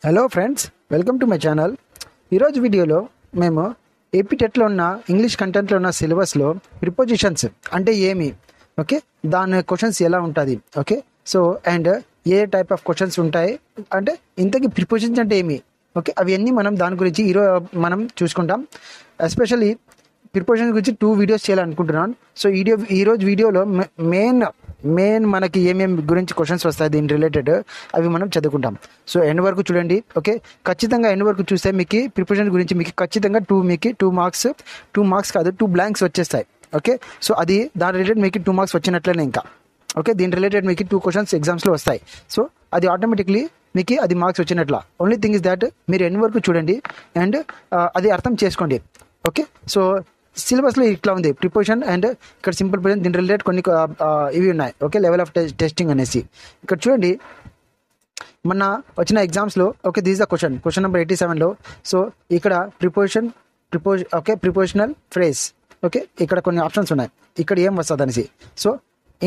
Hello friends, welcome to my channel. ఈరోజు వీడియోలో మేము ఏపీ టెట్లో ఉన్న ఇంగ్లీష్ కంటెంట్లో ఉన్న సిలబస్లో ప్రిపోజిషన్స్ అంటే ఏమి, ఓకే, దాని క్వశ్చన్స్ ఎలా ఉంటుంది, okay, so and A type of questions ఉంటాయి అంటే ఇంతకీ ప్రిపోజిషన్స్ అంటే ఏమి, ఓకే, అవన్నీ మనం దాని గురించి ఈరోజు మనం చూసుకుంటాం. ఎస్పెషల్లీ ప్రిపోజిషన్ గురించి 2 వీడియోస్ చేయాలనుకుంటున్నాను. సో ఈరోజు వీడియోలో మెయిన్ మనకి ఏమేమి గురించి క్వశ్చన్స్ వస్తాయి దీని రిలేటెడ్ అవి మనం చదువుకుంటాం. సో ఎండ్ వరకు చూడండి, ఓకే. ఖచ్చితంగా ఎండ్ వరకు చూస్తే మీకు ప్రిపోజిషన్ గురించి మీకు ఖచ్చితంగా 2 మార్క్స్ కాదు 2 బ్లాంక్స్ వచ్చేస్తాయి, ఓకే. సో అది దాని రిలేటెడ్ మీకు 2 మార్క్స్ వచ్చినట్లనే ఇంకా, ఓకే. దీని రిలేటెడ్ మీకు 2 క్వశ్చన్స్ ఎగ్జామ్స్లో వస్తాయి. సో అది ఆటోమేటిక్లీ మీకు అది మార్క్స్ వచ్చినట్ల. ఓన్లీ థింగ్ ఇస్ దాట్ మీరు ఎండ్ వరకు చూడండి అండ్ అది అర్థం చేసుకోండి, ఓకే. సో సిలబస్లో ఇట్లా ఉంది ప్రిపోజిషన్ అండ్ ఇక్కడ సింపుల్ ప్రెజెంట్ దీని రిలేటెడ్ కొన్ని ఇవి ఉన్నాయి, ఓకే. లెవెల్ ఆఫ్ టెస్టింగ్ అనేసి ఇక్కడ చూడండి. మొన్న వచ్చిన ఎగ్జామ్స్లో, okay, this the question number 87లో. సో ఇక్కడ ప్రిపోజిషనల్ ఫ్రేజ్, ఓకే, ఇక్కడ కొన్ని ఆప్షన్స్ ఉన్నాయి, ఇక్కడ ఏం వస్తుంది అనేసి. సో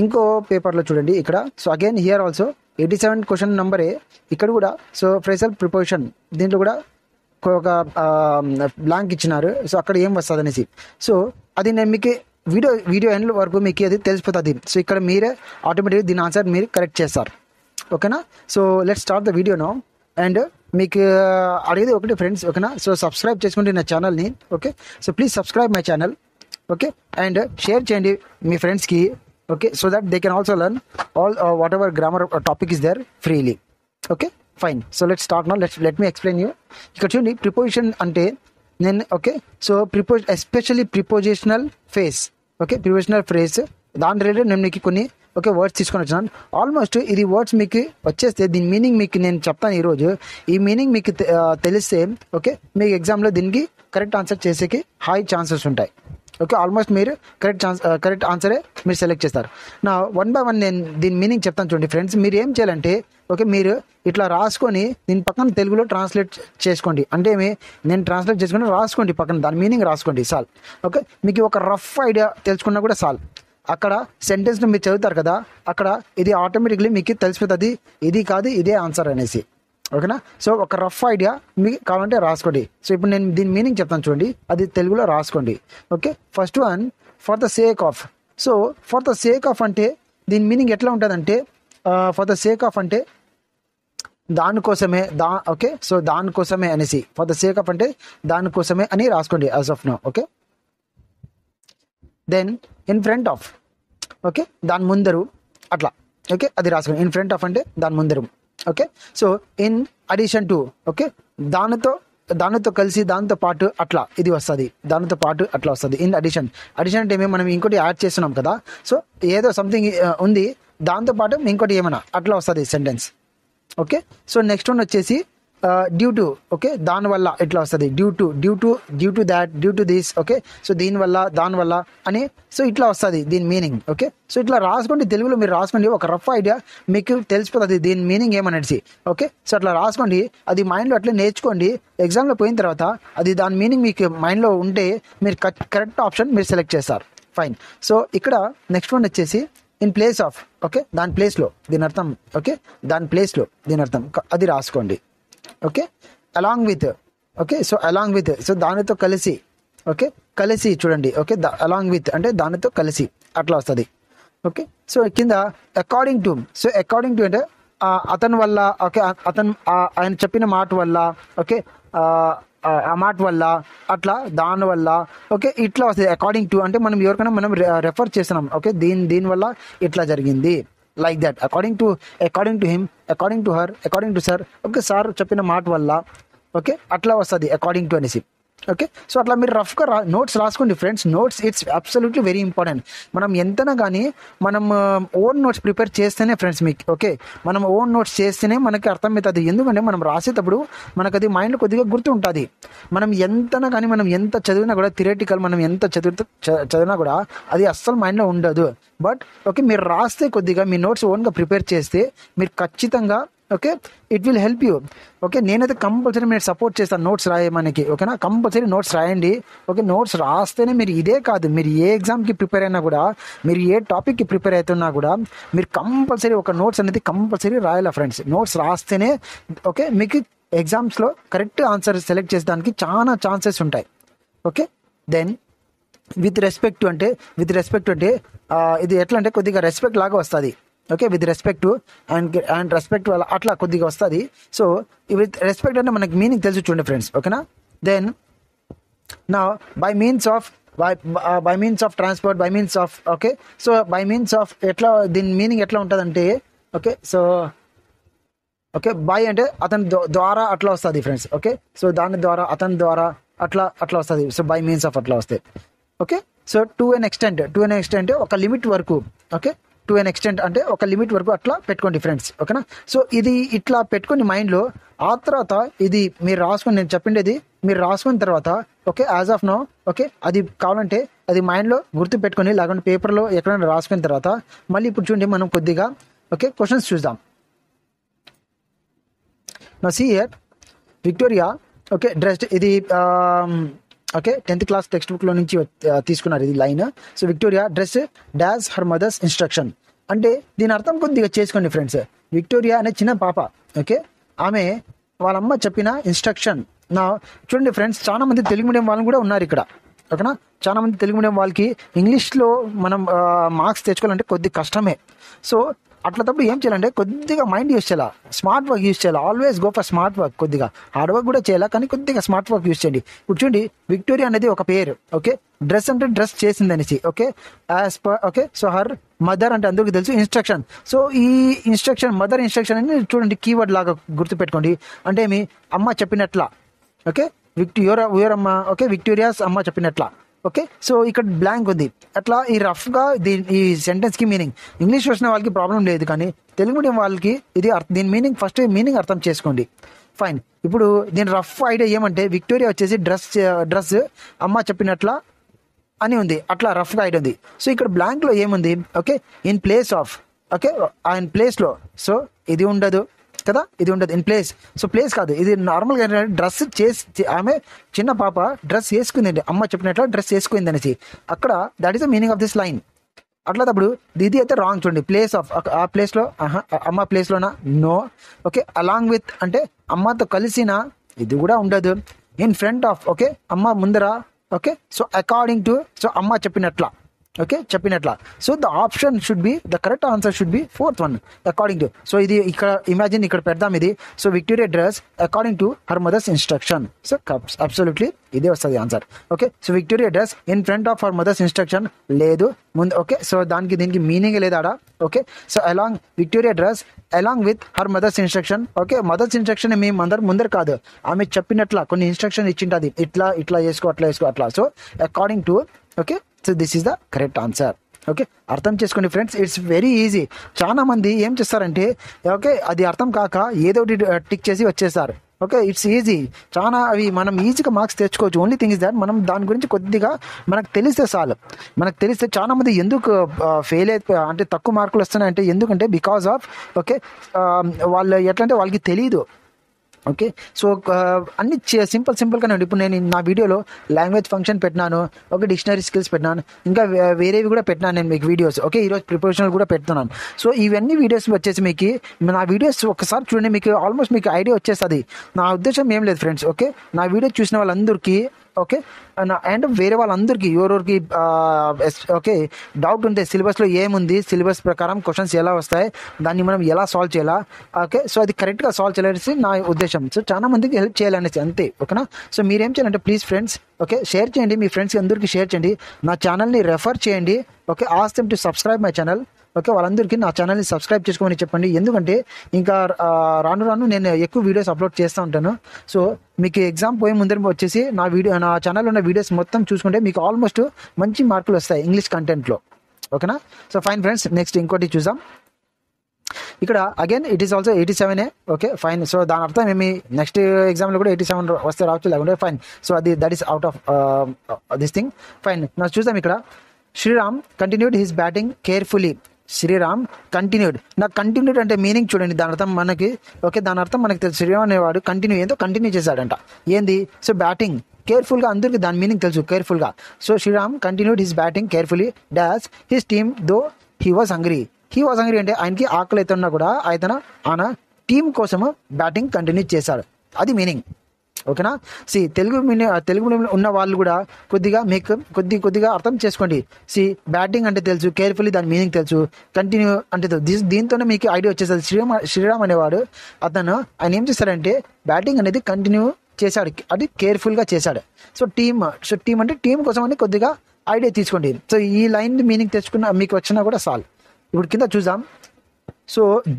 ఇంకో పేపర్లో చూడండి ఇక్కడ. So again here also 87 question నెంబరే ఇక్కడ కూడా. సో ఫ్రేజల్ ప్రిపోజిషన్ దీంట్లో కూడా ఒక బ్లాంక్ ఇచ్చినారు. సో అక్కడ ఏం వస్తుంది అనేసి. సో అది నేను మీకు వీడియో ఎండ్ వరకు మీకు అది తెలిసిపోతుంది. సో ఇక్కడ మీరే ఆటోమేటిక్గా దీని ఆన్సర్ మీరు కరెక్ట్ చేస్తారు, ఓకేనా. So let's start the video now. And మీకు అడిగేది ఒకటి ఫ్రెండ్స్, ఓకేనా. సో సబ్స్క్రైబ్ చేసుకుంటే నా ఛానల్ని, okay. So please subscribe my channel, okay. And share చేయండి మీ ఫ్రెండ్స్కి, okay, so that they can also learn all whatever grammar topic is there freely, okay. Fine. So let start now. Let me explain you. ఇక్కడ చూడండి preposition అంటే నేను, okay. So especially prepositional phrase, okay, prepositional phrase దాని related నేను మీకు కొన్ని, okay, words తీసుకొని వచ్చినాను. ఆల్మోస్ట్ ఇది వర్డ్స్ మీకు వచ్చేస్తే దీని మీనింగ్ మీకు నేను చెప్తాను ఈరోజు. ఈ మీనింగ్ మీకు తెలిస్తే, ఓకే, మీకు ఎగ్జామ్లో దీనికి కరెక్ట్ ఆన్సర్ చేసేకి హై ఛాన్సెస్ ఉంటాయి, ఓకే. ఆల్మోస్ట్ మీరు కరెక్ట్ ఆన్సరే మీరు సెలెక్ట్ చేస్తారు. నా 1 by 1 నేను దీని మీనింగ్ చెప్తాను చూడండి ఫ్రెండ్స్. మీరు ఏం చేయాలంటే, ఓకే, మీరు ఇట్లా రాసుకొని దీని పక్కన తెలుగులో ట్రాన్స్లేట్ చేసుకోండి. అంటే నేను ట్రాన్స్లేట్ చేసుకుని రాసుకోండి, పక్కన దాని మీనింగ్ రాసుకోండి సాల్, ఓకే. మీకు ఒక రఫ్ ఐడియా తెలుసుకున్నా కూడా సాల్. అక్కడ సెంటెన్స్ని మీరు చదువుతారు కదా, అక్కడ ఇది ఆటోమేటిక్లీ మీకు తెలిసిపోతుంది ఇది కాదు ఇదే ఆన్సర్ అనేసి, ఓకేనా. సో ఒక రఫ్ ఐడియా మీకు కావాలంటే రాసుకోండి. సో ఇప్పుడు నేను దీని మీనింగ్ చెప్తాను చూడండి, అది తెలుగులో రాసుకోండి, okay. First one, for the sake of. So for the sake of అంటే దీని మీనింగ్ ఎట్లా ఉంటుందంటే, ఫర్ ద సేక్ ఆఫ్ అంటే దానికోసమే, ఓకే. సో దానికోసమే అనేసి, ఫర్ ద సేక్ ఆఫ్ అంటే దానికోసమే అని రాసుకోండి as of now, okay. Then in front of, okay, దాని ముందరు అట్లా, ఓకే, అది రాసుకోండి. ఇన్ ఫ్రంట్ ఆఫ్ అంటే దాని ముందరు, okay. So in addition to, okay, దానితో కలిసి దానితో పాటు అట్లా ఇది వస్తుంది, దానితో పాటు అట్లా వస్తుంది. ఇన్ అడిషన్ అంటే మనం ఇంకోటి యాడ్ చేస్తున్నాం కదా. సో ఏదో సంథింగ్ ఉంది దాంతో పాటు ఇంకోటి ఏమైనా అట్లా వస్తుంది sentence, okay. So next one వచ్చేసి డ్యూ టు, ఓకే, దానివల్ల ఇట్లా వస్తుంది. Due to that, due to this, okay. So దీనివల్ల దానివల్ల అని, సో ఇట్లా వస్తుంది దీని మీనింగ్, ఓకే. సో ఇట్లా రాసుకోండి, తెలుగులో మీరు రాసుకోండి, ఒక రఫ్ ఐడియా మీకు తెలిసిపోతుంది దీని మీనింగ్ ఏమనేసి, ఓకే. సో అట్లా రాసుకోండి, అది మైండ్లో అట్లా నేర్చుకోండి. ఎగ్జామ్లో పోయిన తర్వాత అది దాని మీనింగ్ మీకు మైండ్లో ఉంటే మీరు కరెక్ట్ ఆప్షన్ మీరు సెలెక్ట్ చేస్తారు. ఫైన్. సో ఇక్కడ నెక్స్ట్ వన్ వచ్చేసి ఇన్ ప్లేస్ ఆఫ్, ఓకే, దాని ప్లేస్లో దీని అర్థం, ఓకే, దాని ప్లేస్లో దీని అర్థం అది రాసుకోండి, okay. Along with, okay. So along with, so దానితో కలిసి, ఓకే, కలిసి చూడండి, ఓకే. అలాంగ్ విత్ అంటే దానితో కలిసి అట్లా వస్తుంది, ఓకే. సో కింద according to, so according to అంటే అతని వల్ల, ఓకే, ఆయన చెప్పిన మాట వల్ల, ఓకే, ఆ మాట వల్ల అట్లా దానివల్ల, ఓకే, ఇట్లా వస్తుంది. అకార్డింగ్ టు అంటే మనం ఎవరికైనా మనం రెఫర్ చేస్తున్నాం, ఓకే, దీని వల్ల ఇట్లా జరిగింది, like that. According to him, according to her, according to sir, okay, sir చెప్పిన మాట వల్ల, ఓకే, అట్లా వస్తుంది అకార్డింగ్ టు అనేసి, ఓకే. సో అట్లా మీరు రఫ్గా నోట్స్ రాసుకోండి friends. Notes it's absolutely very important. మనం ఎంతనా కానీ మనం ఓన్ నోట్స్ ప్రిపేర్ చేస్తేనే ఫ్రెండ్స్ మీకు, ఓకే, మనం ఓన్ నోట్స్ చేస్తేనే మనకి అర్థమవుతుంది. ఎందుకంటే మనం రాసేటప్పుడు మనకు అది మైండ్లో కొద్దిగా గుర్తు ఉంటుంది. మనం ఎంతనా కానీ మనం ఎంత చదివినా కూడా థియరిటికల్ మనం ఎంత చదివినా కూడా అది అస్సలు మైండ్లో ఉండదు. బట్ ఓకే, మీరు రాస్తే కొద్దిగా మీ నోట్స్ ఓన్గా ప్రిపేర్ చేస్తే మీరు ఖచ్చితంగా, okay, it will help you, okay. నేనైతే కంపల్సరీ మీరు సపోర్ట్ చేస్తాను నోట్స్ రాయమనికి, ఓకేనా. కంపల్సరీ నోట్స్ రాయండి, ఓకే. నోట్స్ రాస్తేనే మీరు ఇదే కాదు, మీరు ఏ ఎగ్జామ్కి ప్రిపేర్ అయినా కూడా, మీరు ఏ టాపిక్కి ప్రిపేర్ అవుతున్నా కూడా మీరు కంపల్సరీ ఒక నోట్స్ అనేది కంపల్సరీ రాయాలి ఫ్రెండ్స్. నోట్స్ రాస్తేనే, ఓకే, మీకు ఎగ్జామ్స్లో కరెక్ట్ ఆన్సర్ సెలెక్ట్ చేసేదానికి చాలా ఛాన్సెస్ ఉంటాయి. ఓకే, దెన్ విత్ రెస్పెక్ట్ అంటే ఇది ఎట్లా అంటే కొద్దిగా రెస్పెక్ట్ లాగా వస్తుంది. Okay, with respect and respect వల్ల అట్లా కొద్దిగా వస్తుంది. సో విత్ రెస్పెక్ట్ అంటే మనకి మీనింగ్ తెలుసు చూడండి ఫ్రెండ్స్. ఓకేనా, దెన్ నా by means of transport, by means of. Okay, so by means of ఎట్లా దీని మీనింగ్ ఎట్లా ఉంటుందంటే ఓకే, సో ఓకే బై అంటే అతని ద్వారా అట్లా వస్తుంది ఫ్రెండ్స్. ఓకే, సో దాని ద్వారా అతని ద్వారా అట్లా వస్తుంది. సో బై మీన్స్ ఆఫ్ అట్లా వస్తాయి. Okay, so to an extent ఒక లిమిట్ వరకు. ఓకే, టు ఎన్ ఎక్స్టెంట్ అంటే ఒక లిమిట్ వరకు అట్లా పెట్టుకోండి ఫ్రెండ్స్. ఓకేనా, సో ఇది ఇట్లా పెట్టుకోండి మైండ్లో. ఆ తర్వాత ఇది మీరు రాసుకొని, నేను చెప్పిండేది మీరు రాసుకున్న తర్వాత okay as of no okay అది కావాలంటే అది మైండ్లో గుర్తు పెట్టుకొని లేకుంటే పేపర్లో ఎక్కడైనా రాసుకున్న తర్వాత మళ్ళీ ఇప్పుడు చూడండి మనం కొద్దిగా ఓకే క్వశ్చన్స్ చూద్దాం. నా see here Victoria okay dressed, ఇది ఓకే 10th క్లాస్ టెక్స్ట్ బుక్లో నుంచి తీసుకున్నారు ఇది line. So Victoria dress dash her mother's instruction అంటే దీని అర్థం కొద్దిగా చేసుకోండి ఫ్రెండ్స్. విక్టోరియా అనే చిన్న పాప ఓకే, ఆమె వాళ్ళమ్మ చెప్పిన ఇన్స్ట్రక్షన్. నా చూడండి ఫ్రెండ్స్, చాలా మంది తెలుగు మీడియం వాళ్ళు కూడా ఉన్నారు ఇక్కడ. ఓకేనా, చాలా మంది తెలుగు మీడియం వాళ్ళకి ఇంగ్లీష్లో మనం మార్క్స్ తెచ్చుకోవాలంటే కొద్ది కష్టమే. సో అట్లా ఏం చేయాలంటే కొద్దిగా మైండ్ యూస్ చేయాలి, స్మార్ట్ వర్క్ యూస్ చేయాలి. Always go for smart work. కొద్దిగా హార్డ్ వర్క్ కూడా చేయాలి, కానీ కొద్దిగా స్మార్ట్ వర్క్ యూస్ చేయండి. ఇప్పుడు చూడండి విక్టోరియా అనేది ఒక పేరు. ఓకే, డ్రెస్ అంటే డ్రెస్ చేసింది అనేసి. Okay, as per okay, so her mother అంటే అందరికీ తెలుసు ఇన్స్ట్రక్షన్. సో ఈ ఇన్స్ట్రక్షన్ మదర్ ఇన్స్ట్రక్షన్ అని చూడండి కీవర్డ్ లాగా గుర్తుపెట్టుకోండి. అంటే మీ అమ్మ చెప్పినట్లా. ఓకే, యువర్ అమ్మ ఓకే విక్టోరియాస్ అమ్మ చెప్పినట్లా. ఓకే, సో ఇక్కడ బ్లాంక్ ఉంది. అట్లా ఈ రఫ్గా ఈ సెంటెన్స్కి మీనింగ్ ఇంగ్లీష్ వచ్చిన వాళ్ళకి ప్రాబ్లం లేదు, కానీ తెలుగు మీడియం వాళ్ళకి ఇది దీని మీనింగ్ ఫస్ట్ మీనింగ్ అర్థం చేసుకోండి. ఫైన్, ఇప్పుడు దీని రఫ్ ఐడియా ఏమంటే విక్టోరియా వచ్చేసి డ్రెస్ అమ్మ చెప్పినట్లా అని ఉంది, అట్లా రఫ్గా ఐడియా ఉంది. సో ఇక్కడ బ్లాంక్లో ఏముంది okay in place of. Okay, ఆయన ప్లేస్లో. సో ఇది ఉండదు కదా, ఇది ఉండదు ఇన్ ప్లేస్. సో ప్లేస్ కాదు, ఇది నార్మల్గా డ్రెస్ చేసి ఆమె చిన్న పాప డ్రెస్ వేసుకుందండి, అమ్మ చెప్పినట్లు డ్రెస్ వేసుకుంది అనేసి. అక్కడ that is the meaning of this line. అట్లా తప్పుడు ఇది అయితే రాంగ్ చూడండి. ప్లేస్ ఆఫ్ ఆ ప్లేస్లో అమ్మ ప్లేస్లోనా నో. ఓకే, అలాంగ్ విత్ అంటే అమ్మతో కలిసిన ఇది కూడా ఉండదు. ఇన్ ఫ్రంట్ ఆఫ్ ఓకే అమ్మ ముందర. Okay, so according to so అమ్మ చెప్పినట్లా. ఓకే, చెప్పినట్లా. So the option should be the correct answer should be 4th one according to. So ఇది ఇక్కడ ఇమాజిన్ ఇక్కడ పెడదాం ఇది. So Victoria dress according to her mother's instruction. So absolutely ఇదే వస్తుంది ఆన్సర్. Okay, so Victoria dress in front of her mother's instruction లేదు ముందు. ఓకే, సో దీనికి మీనింగ్ లేదా. Okay, so along Victoria dress along with her mother's instruction. Okay, mother's instruction మేము ముందర కాదు, ఆమె చెప్పినట్లా కొన్ని ఇన్స్ట్రక్షన్ ఇచ్చింటుంది, ఇట్లా చేసుకో అట్లా. So according to. Okay, so this is the correct answer. Okay, అర్థం చేసుకోండి ఫ్రెండ్స్, ఇట్స్ వెరీ ఈజీ. చాలా మంది ఏం చేస్తారంటే ఓకే అది అర్థం కాక ఏదో టిక్ చేసి వచ్చేస్తారు. Okay, it's easy. చాలా అవి మనం ఈజీగా మార్క్స్ తెచ్చుకోవచ్చు. ఓన్లీ థింగ్ ఇస్ దాట్ మనం దాని గురించి కొద్దిగా మనకు తెలిస్తే చాలు. మనకు తెలిస్తే చాలా మంది ఎందుకు ఫెయిల్ అంటే తక్కువ మార్కులు వస్తున్నాయంటే ఎందుకంటే బికాస్ ఆఫ్ ఓకే వాళ్ళు ఎట్లా అంటే వాళ్ళకి తెలియదు. ఓకే, సో అన్ని సింపుల్గానే ఉండి ఇప్పుడు నేను నా వీడియోలో లాంగ్వేజ్ ఫంక్షన్ పెట్టినాను, ఒక డిక్షనరీ స్కిల్స్ పెట్టినాను, ఇంకా వేరేవి కూడా పెట్టినాను నేను మీకు వీడియోస్. ఓకే, ఈరోజు ప్రిపరేషనల్ కూడా పెడుతున్నాను. సో ఇవన్నీ వీడియోస్ వచ్చేసి మీకు నా వీడియోస్ ఒకసారి చూడండి, మీకు ఆల్మోస్ట్ మీకు ఐడియా వచ్చేస్తుంది. నా ఉద్దేశం ఏం లేదు ఫ్రెండ్స్. ఓకే, నా వీడియో చూసిన వాళ్ళందరికీ ఓకే అండ్ వేరే వాళ్ళందరికీ ఎవరెవరికి ఓకే డౌట్ ఉంటే సిలబస్లో ఏముంది, సిలబస్ ప్రకారం క్వశ్చన్స్ ఎలా వస్తాయి, దాన్ని మనం ఎలా సాల్వ్ చేయాలా. ఓకే, సో అది కరెక్ట్గా సాల్వ్ చేయాలనేసి నా ఉద్దేశం. సో చాలా మందికి హెల్ప్ చేయాలనేసి అంతే. ఓకేనా, సో మీరేం చేయాలంటే ప్లీజ్ ఫ్రెండ్స్ ఓకే షేర్ చేయండి, మీ ఫ్రెండ్స్కి అందరికీ షేర్ చేయండి, నా ఛానల్ని రెఫర్ చేయండి. Okay, ask them to subscribe my channel. Okay, వాళ్ళందరికీ నా ఛానల్ని సబ్స్క్రైబ్ చేసుకోమని చెప్పండి, ఎందుకంటే ఇంకా రాను నేను ఎక్కువ వీడియోస్ అప్లోడ్ చేస్తూ ఉంటాను. సో మీకు ఎగ్జామ్ పోయే ముందర వచ్చేసి నా ఛానల్లో ఉన్న వీడియోస్ మొత్తం చూసుకుంటే మీకు ఆల్మోస్ట్ మంచి మార్కులు వస్తాయి ఇంగ్లీష్ కంటెంట్లో. ఓకేనా, సో ఫైన్ ఫ్రెండ్స్, నెక్స్ట్ ఇంకోటి చూద్దాం. ఇక్కడ again it is also 87. Okay fine, so దాని అర్థం ఏమి నెక్స్ట్ ఎగ్జామ్లో కూడా 87 వస్తే రావచ్చు, లేకుంటే fine. So that is out of this thing. Fine, నాకు చూద్దాం. ఇక్కడ Sriram continued his batting carefully. Sriram continued. నాకు కంటిన్యూడ్ అంటే మీనింగ్ చూడండి, దాని అర్థం మనకి ఓకే దాని అర్థం మనకి తెలుసు. శ్రీరామ్ అనేవాడు కంటిన్యూ చేశాడంట. ఏంది? సో బ్యాటింగ్ కేర్ఫుల్గా, అందరికీ దాని మీనింగ్ తెలుసు కేర్ఫుల్గా. So Sriram continued his batting carefully dash his team though he was hungry అంటే ఆయనకి ఆకలి అవుతున్నా కూడా ఆయన టీం కోసము బ్యాటింగ్ కంటిన్యూ చేశాడు. అది మీనింగ్. ఓకేనా. తెలుగు మీడియం ఉన్న వాళ్ళు కూడా కొద్దిగా మీకు కొద్దిగా అర్థం చేసుకోండి. బ్యాటింగ్ అంటే తెలుసు, కేర్ఫుల్లీ దాని మీనింగ్ తెలుసు, కంటిన్యూ అంటే దీంతోనే మీకు ఐడియా వచ్చేస్తుంది. శ్రీరామ్ అనేవాడు ఆయన ఏం చేశాడంటే బ్యాటింగ్ అనేది కంటిన్యూ చేశాడు, అది కేర్ఫుల్గా చేశాడు. టీమ్ అంటే టీం కోసం అని కొద్దిగా ఐడియా తీసుకోండి. ఈ లైన్ మీనింగ్ తెచ్చుకున్న మీకు వచ్చినా కూడా చాలు. ఇప్పుడు కింద చూద్దాం.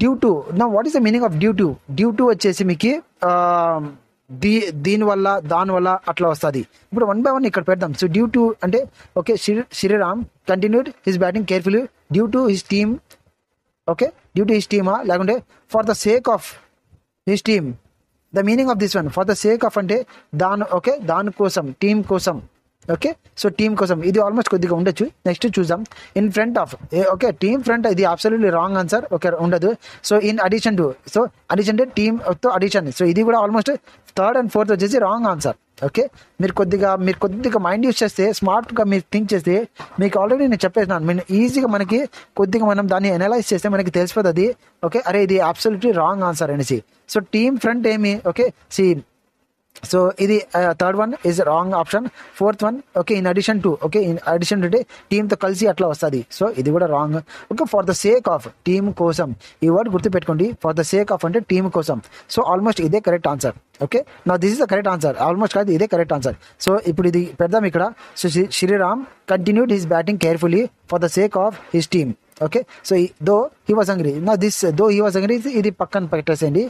డ్యూ టు నా what is the meaning of due to? Due to వచ్చేసి మీకు దీనివల్ల దానివల్ల అట్లా వస్తుంది. ఇప్పుడు 1 by 1 ఇక్కడ పెడదాం. డ్యూ టు అంటే okay, Sriram continued his batting carefully due to his team. Okay, due to his టీమా, లేకుంటే for the sake of his team. The meaning of this one for the sake of అంటే దానికోసం, team కోసం. Okay, team కోసం ఇది almost కొద్దిగా ఉండొచ్చు. Next చూద్దాం. In front of, okay, team front ఇది అబ్సల్యూట్లీ రాంగ్ ఆన్సర్. ఓకే, ఉండదు. In addition to, addition to team తో అడిషన్. ఇది కూడా ఆల్మోస్ట్ 3rd and 4th వచ్చేసి రాంగ్ ఆన్సర్. ఓకే, మీరు కొద్దిగా మైండ్ యూస్ చేస్తే, స్మార్ట్గా మీరు థింక్ చేస్తే, మీకు ఆల్రెడీ నేను చెప్పేసినాను, నేను ఈజీగా మనం దాన్ని అనలైజ్ చేస్తే మనకి తెలిసిపోతుంది. ఓకే, అరే ఇది అబ్సల్యూట్లీ రాంగ్ ఆన్సర్ అనేసి. టీమ్ ఫ్రంట్ ఏమి? ఓకే, ఇది 3rd one is wrong option. 4th one okay, in addition to, okay, in addition to team తో కలిసి అట్లా వస్తుంది. ఇది కూడా wrong. Okay, for the sake of, team కోసం. ఈ వర్డ్ గుర్తుపెట్టుకోండి, ఫర్ ద సేక్ ఆఫ్ అంటే టీమ్ కోసం. ఆల్మోస్ట్ ఇదే కరెక్ట్ ఆన్సర్. ఓకే, నా this is the correct answer. Almost కాదు, ఇదే కరెక్ట్ ఆన్సర్. ఇప్పుడు ఇది పెడదాం ఇక్కడ. Sriram continued his batting carefully for the sake of his team. Okay, though he was hungry. నా దో హీ వాజ్ హంగ్రీ ఇది పక్కన పెట్టేసేయండి.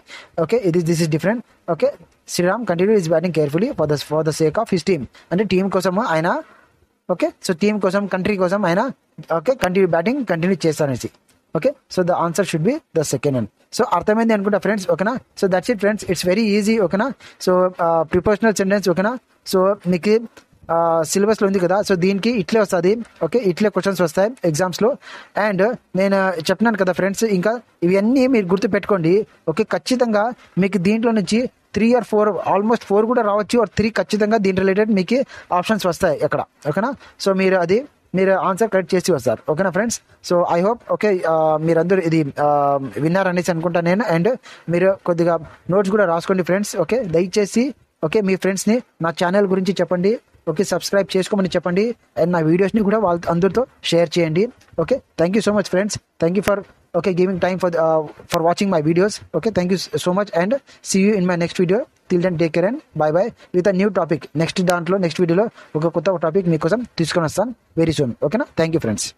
Okay, this is different. Okay, Sriram continue is batting carefully for the sake of his team అంటే team కోసం ఆయన. Okay, team కోసం, country కోసం ఆయన ఓకే బ్యాటింగ్ కంటిన్యూ చేస్తారనేసి. Okay, the answer should be the second one. అర్థమైంది అనుకుంటా ఫ్రెండ్స్. ఓకేనా. That's it friends, it's very easy. ఓకేనా. Prepositional sentence. ఓకేనా. మీకు సిలబస్లో ఉంది కదా, దీనికి ఇట్లే వస్తుంది. ఓకే, ఇట్లే క్వశ్చన్స్ వస్తాయి ఎగ్జామ్స్లో. అండ్ నేను చెప్తున్నాను కదా ఫ్రెండ్స్, ఇంకా ఇవన్నీ మీరు గుర్తు పెట్టుకోండి. ఓకే, ఖచ్చితంగా మీకు దీంట్లో నుంచి 3 or 4, ఆల్మోస్ట్ 4 కూడా రావచ్చు, 3 ఖచ్చితంగా దీని రిలేటెడ్ మీకు ఆప్షన్స్ వస్తాయి అక్కడ. ఓకేనా. మీరు ఆన్సర్ కరెక్ట్ చేసి వస్తారు. ఓకేనా ఫ్రెండ్స్. ఐ హోప్ ఓకే మీరందరూ ఇది విన్నారు అనేసి అనుకుంటా నేను. అండ్ మీరు కొద్దిగా నోట్స్ కూడా రాసుకోండి ఫ్రెండ్స్. ఓకే, దయచేసి ఓకే మీ ఫ్రెండ్స్ని నా ఛానల్ గురించి చెప్పండి. ఓకే, సబ్స్క్రైబ్ చేసుకోమని చెప్పండి. అండ్ నా వీడియోస్ని కూడా వాళ్ళ అందరితో షేర్ చేయండి. Okay, thank you so much friends. Thank you for giving time for watching my videos. Okay, thank you so much and see you in my next video. Till then take care and bye bye with a new topic. Next వీడియోలో ఒక కొత్త topic మీకోసం తీసుకొని వస్తాను very soon. ఓకేనా. Thank you friends.